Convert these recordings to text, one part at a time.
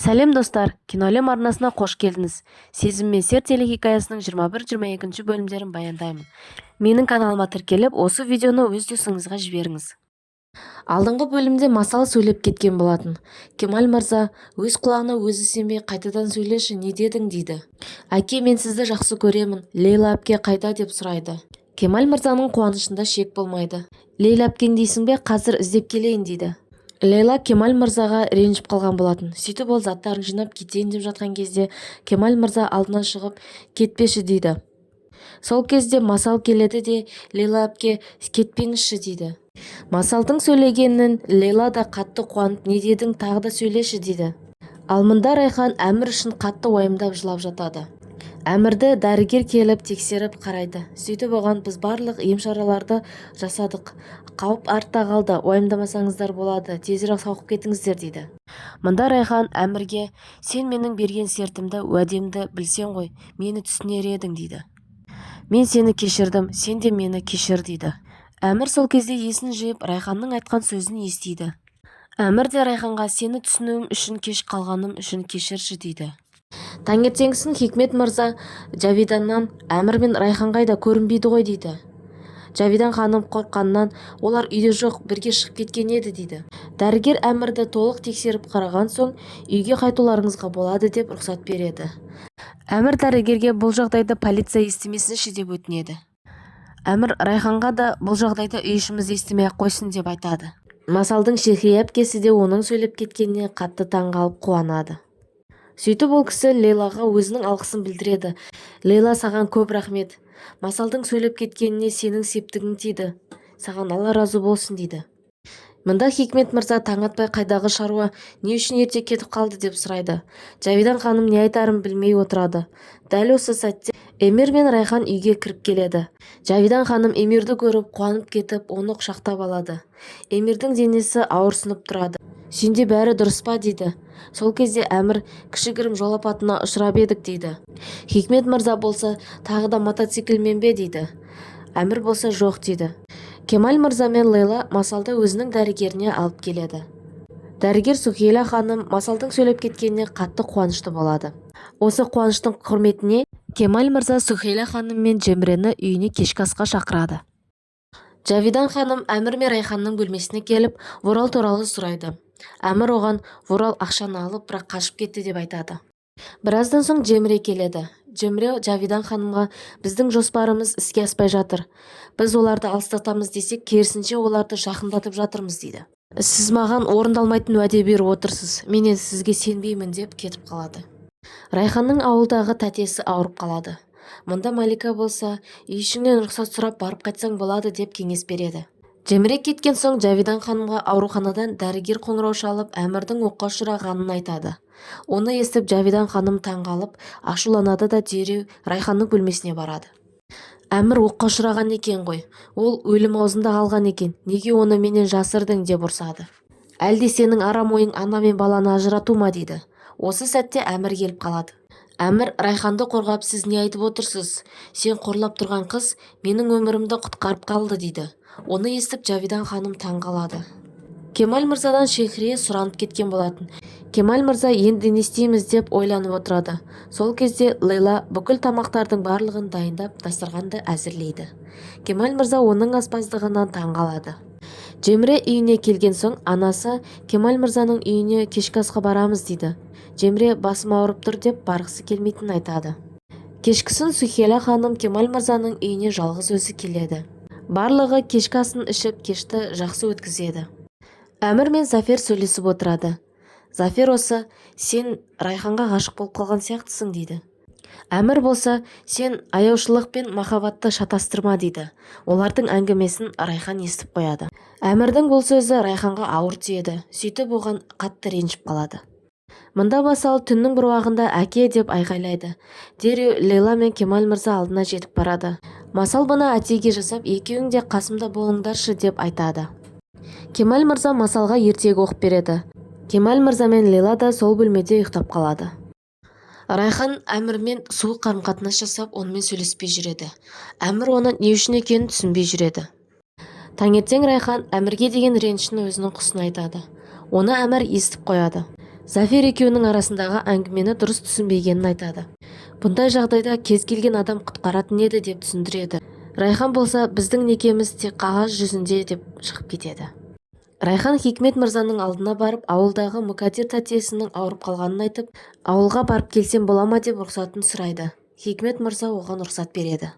Сәлем достар, кинолем арнасына қош келдіңіз. Сезім мен сер телехикаясының 21-22 бөлімдерін баяндаймын. Менің каналыма тіркеліп, осы видеоны өз досыңызға жіберіңіз. Алдыңғы бөлімде масал сөйлеп кеткен болатын. Кемаль мырза өз құлағына өзі сенбей қайтадан сөйлеші, не дедің дейді. Әке, мен сізді жақсы көремін, Лейла әпке қайда деп сұрайды. Кемаль мырзаның қуанышында шек болмайды. Лейла әпкең дейсің бе, қазір іздеп келейін дейді. Лейла Кемаль мырзаға ренжіп қалған болатын. Сөйтіп ол заттарын жинап кетейін деп жатқан кезде Кемаль мырза алдынан шығып кетпеші дейді. Сол кезде масал келеді де Лейла әпке кетпеңізші дейді. Масалдың сөйлегенін Лейла да қатты қуанып, не дедің, тағы да сөйлеші дейді. Ал мұнда Райхан Әмір үшін қатты уайымдап жылап жатады. Әмірді дәрігер келіп тексеріп қарайды. Сөйтіп оған біз барлық ем-шараларды жасадық. Қауіп артта қалды, уайымдамасаңыздар болады, тезірек сауығып кетіңіздер дейді. Мұнда Райхан Әмірге сен менің берген сертімді, уәдемді білсең ғой, мені түсінер едің дейді. Мен сені кешірдім, сен де мені кешір дейді. Әмір сол кезде есін жиып Райханның айтқан сөзін естиді. Әмір де Райханға сені түсінуім үшін кеш қалғаным үшін кешірші дейді. Таңертеңгісін Хикмет мырза Джавиданнан Әмір мен Райхан қайда, көрінбейді ғой дейді. Джавидан ханым қорққаннан олар үйде жоқ, бірге шығып кеткен еді дейді. Дәрігер Әмірді толық тексеріп қараған соң үйге қайтуларыңызға болады деп рұқсат береді. Әмір дәрігерге бұл жағдайды полиция естімесінші деп өтінеді. Әмір Райханға да бұл жағдайды үй ішіміз естімей-ақ қойсын деп айтады. Масалдың Шехрия әпкесі де оның сөйлеп кеткеніне қатты таңғалып қуанады. Сөйтіп ол кісі Лейлаға өзінің алғысын білдіреді. Лейла, саған көп рахмет. Масалдың сөйлеп кеткеніне сенің септігің тиді. Саған Алла разы болсын дейді. Мұнда Хикмет мырза таң атпай қайдағы шаруа, не үшін ерте кетіп қалды деп сұрайды. Джавидан ханым не айтарын білмей отырады. Дәл осы сәтте Эмир мен Райхан үйге кіріп келеді. Джавидан ханым Эмирді көріп қуанып кетіп, оны құшақтап алады. Эмирдің денесі ауырсынып тұрады. Сенде бәрі дұрыс па дейді. Сол кезде Әмір кішігірім жол апатына ұшырап едік дейді. Хикмет мырза болса тағы да мотоциклмен бе дейді. Әмір болса жоқ дейді. Кемаль мырза мен Лейла масалды өзінің дәрігеріне алып келеді. Дәрігер Сухейла ханым масалдың сөйлеп кеткеніне қатты қуанышты болады. Осы қуаныштың құрметіне Кемаль мырза Сухейла ханым мен Джемрені үйіне кешкі асқа шақырады. Джавидан ханым Әмір мен Райханның бөлмесіне келіп, Ворал туралы сұрайды. Әмір оған Ворал ақшаны алып, бірақ қашып кетті деп айтады. Біраздан соң Джемре келеді. Джемре Джавидан ханымға біздің жоспарымыз іске аспай жатыр. Біз оларды алыстатамыз десек, керісінше оларды жақындатып жатырмыз дейді. Сіз маған орындалмайтын уәде беріп отырсыз. Мен енді сізге сенбеймін деп кетіп қалады. Райханның ауылдағы тәтесі ауырып қалады. Мұнда Малика болса, үй ішіңнен рұқсат сұрап барып қайтсаң болады деп кеңес береді. Джемре кеткен соң Джавидан ханымға ауруханадан дәрігер қоңырау шалып, Әмірдің оққа ұшырағанын айтады. Оны естіп Джавидан ханым таңғалып, ашуланады да дереу Райханның бөлмесіне барады. Әмір оққа ұшыраған екен ғой, ол өлім аузында қалған екен, неге оны менен жасырдың деп ұрсады. Әлде сенің арам ойың ана мен баланы ажырату ма дейді. Осы сәтте Әмір келіп қалады. Әмір Райханды қорғап, сіз не айтып отырсыз? Сен қорлап тұрған қыз менің өмірімді құтқарып қалды дейді. Оны естіп Джавидан ханым таңғалады. Кемаль мырзадан Шехрия сұранып кеткен болатын. Кемаль мырза енді не істейміз деп ойланып отырады. Сол кезде Лейла бүкіл тамақтардың барлығын дайындап, дастарханды әзірлейді. Кемаль мырза оның аспаздығынан таңғалады. Джемре үйіне келген соң анасы Кемаль мырзаның үйіне кешкі асқа барамыз дейді. Джемре басым ауырып тұр деп барғысы келмейтінін айтады. Кешкісін Сухейла ханым Кемаль мырзаның үйіне жалғыз өзі келеді. Барлығы кешкі асын ішіп, кешті жақсы өткізеді. Әмір мен Зафер сөйлесіп отырады. Зафер осы, сен Райханға ғашық болып қалған сияқтысың дейді. Әмір болса, сен аяушылық пен махаббатты шатастырма дейді. Олардың әңгімесін Райхан естіп қояды. Әмірдің бұл сөзі Райханға ауыр тиеді. Сөйтіп оған қатты ренжіп қалады. Мұнда Масал түннің бір уағында әке деп айғайлайды. Дереу Лейла мен Кемаль мырза алдына жетіп барады. Масал бұны әтеге жасап, екеуің де қасымда болыңдаршы деп айтады. Кемаль мырза Масалға ертегі оқып береді. Кемаль мырза мен Лейла да сол бөлмеде ұйықтап қалады. Райхан Әмірмен суық қарым-қатынас жасап, онымен сөйлеспей жүреді. Әмір оны не үшін екенін түсінбей жүреді. Таңертең Райхан Әмірге деген ренішін өзінің құсына айтады. Оны Әмір естіп қояды. Зафер екеуінің арасындағы әңгімені дұрыс түсінбегенін айтады. Бұндай жағдайда кез келген адам құтқаратын еді деп түсіндіреді. Райхан болса біздің некеміз тек қағаз жүзінде деп шығып кетеді. Райхан Хикмет мырзаның алдына барып, ауылдағы Мұқадир тәтесінің ауырып қалғанын айтып, ауылға барып келсем бола ма деп рұқсатын сұрайды. Хикмет мырза оған рұқсат береді.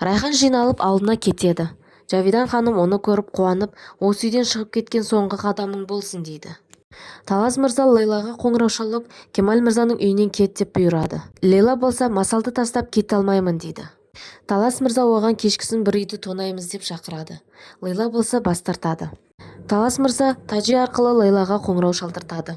Райхан жиналып алдына кетеді. Жавидан ханым оны көріп қуанып, осы үйден шығып кеткен соңғы қадамың болсын дейді. Талас мырза Лейлаға қоңырау шалып, Кемал мырзаның үйінен кет деп бұйырады. Лейла болса масалды тастап кете алмаймын дейді. Талас мырза оған кешкісін бір үйді тонаймыз деп шақырады. Лейла болса бас тартады. Талас мырза Тажи арқылы Лейлаға қоңырау шалдыртады.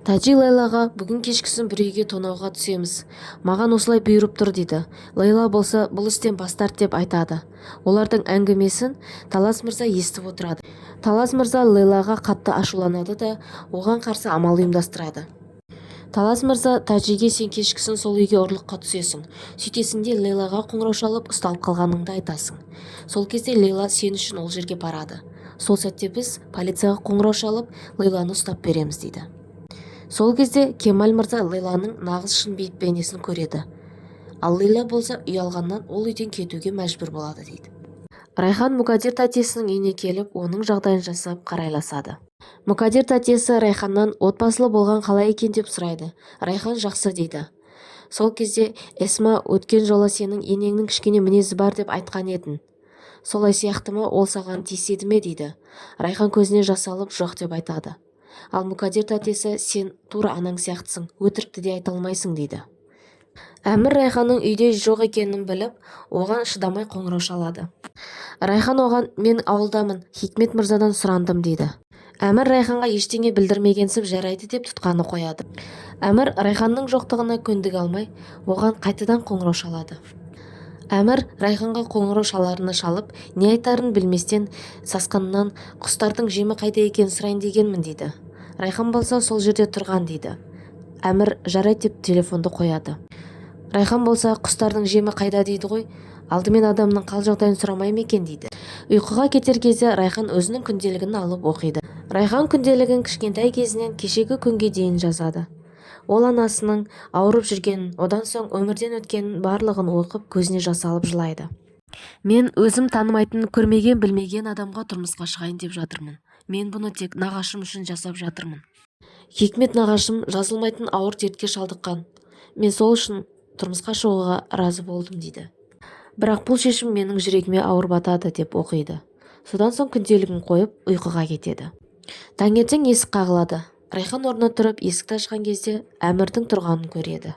Тажи Лейлаға бүгін кешкісін бір үйге тонауға түсеміз. Маған осылай бұйырып тұр дейді. Лейла болса бұл істен бас тарт деп айтады. Олардың әңгімесін Талас мырза естіп отырады. Талас мырза Лейлаға қатты ашуланады да оған қарсы амал ұйымдастырады. Талас мырза Тажиге сен кешкісін сол үйге ұрлыққа түсесің. Сөйтесің де Лейлаға қоңырау шалып ұсталып қалғаныңды айтасың. Сол кезде Лейла сен үшін ол жерге барады. Сол сәтте біз полицияға қоңырау шалып Лейланы ұстап береміз дейді. Сол кезде Кемал мырза Лейланың нағыз шын бейнесін көреді. Ал Лейла болса ұялғаннан ол үйден кетуге мәжбүр болады дейді. Райхан Мұқадир тәтесінің үйіне келіп, оның жағдайын жасап қарайласады. Мұқадир тәтесі Райханнан отбасылы болған қалай екен деп сұрайды. Райхан жақсы дейді. Сол кезде Эсма өткен жолы сенің енеңнің кішкене мінезі бар деп айтқан едің. Солай сияқты ма, ол саған тиіседі ме дейді. Райхан көзіне жас алып жоқ деп айтады. Ал Мұқадир тәтесі сен тура анаң сияқтысың, өтірікті де айта алмайсың дейді. Әмір Райханның үйде жоқ екенін біліп, оған шыдамай қоңырау шалады. Райхан оған мен ауылдамын, Хикмет мырзадан сұрандым дейді. Әмір Райханға ештеңе білдірмегенсіп жарайды деп тұтқаны қояды. Әмір Райханның жоқтығына көндіге алмай, оған қайтадан қоңырау шалады. Әмір Райханға қоңырау шаларына шалып, не айтарын білместен сасқанынан құстардың жемі қайда екенін сұрайын дегенмін дейді. Райхан болса сол жерде тұрған дейді. Әмір жарайды деп телефонды қояды. Райхан болса құстардың жемі қайда дейді ғой, алдымен адамның қал жағдайын сұрамай ма екен дейді. Ұйқыға кетер кезде Райхан өзінің күнделігін алып оқиды. Райхан күнделігін кішкентай кезінен кешегі күнге дейін жазады. Ол анасының ауырып жүргенін, одан соң өмірден өткенін барлығын оқып көзіне жас алып жылайды. Мен өзім танымайтын, көрмеген, білмеген адамға тұрмысқа шығайын деп жатырмын. Мен бұны тек нағашым үшін жасап жатырмын. Хикмет нағашым жазылмайтын ауыр дертке шалдыққан. Мен сол үшін тұрмысқа шығуға разы болдым дейді. Бірақ бұл шешім менің жүрегіме ауыр батады деп оқиды. Содан соң күнделігін қойып ұйқыға кетеді. Таңертең есік қағылады. Райхан орнынан тұрып есікті ашқан кезде Әмірдің тұрғанын көреді.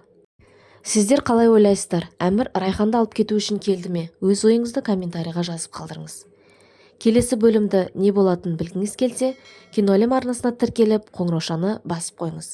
Сіздер қалай ойлайсыздар? Әмір Райханды алып кету үшін келді ме? Өз ойыңызды комментарийға жазып қалдырыңыз. Келесі бөлімді не болатынын білгіңіз келсе, Киноәлем арнасына тіркеліп қоңыраушаны басып қойыңыз.